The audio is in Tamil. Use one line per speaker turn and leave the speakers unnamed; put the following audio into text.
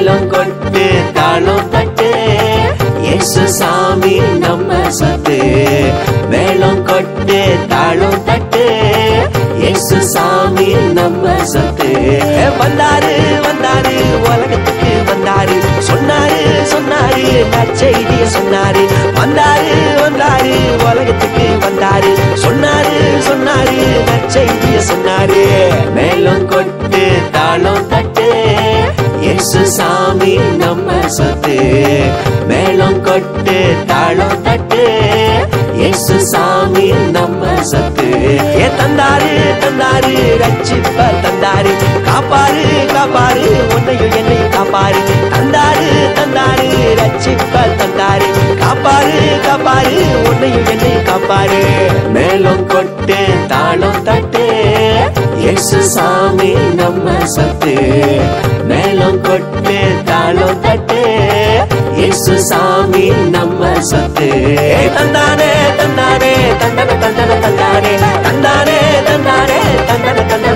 மேளம் கொட்டு தாளம் தட்டு, இயேசு சாமி நம்ம சொத்து. மேளம் கொட்டு தாளம் தட்டு, இயேசு சாமி நம்ம சொத்து. வந்தாரு வந்தாரு உலகத்துக்கு வந்தாரு, சொன்னாரு சொன்னாரு நற்செய்திய சொன்னாரு. வந்தாரு வந்தாரு உலகத்துக்கு வந்தாரு, சொன்னாரு சொன்னாரு நற்செய்திய சொன்னாரு. மேளம் கொட்டு தாளம் தட்டு, இயேசு சாமி நம்ம சொத்து. மேளம் கொட்டு தாளம் தட்டு, இயேசு சாமி நம்ம சொத்து. தந்தாரு தந்தாரு ரட்சிப்ப தந்தாரு, காப்பாரு காப்பாரு உன்னையும் என்னையும் காப்பாரு. தந்தாரு தந்தாரு ரட்சிப்ப தந்தாரு, காப்பாரு காப்பாரு உன்னையும் என்னையும் காப்பாரு. மேளம் கொட்டு தாளம் தட்டு, இயேசு சாமி நம்ம சொத்து. மேளம் கொட்டு தாளம் தட்டு, இயேசு சாமி நம்ம சொத்து. தந்தானே தந்தானே தந்தன தந்தன தந்தானே, தந்தானே தந்தானே தந்தன தந்தன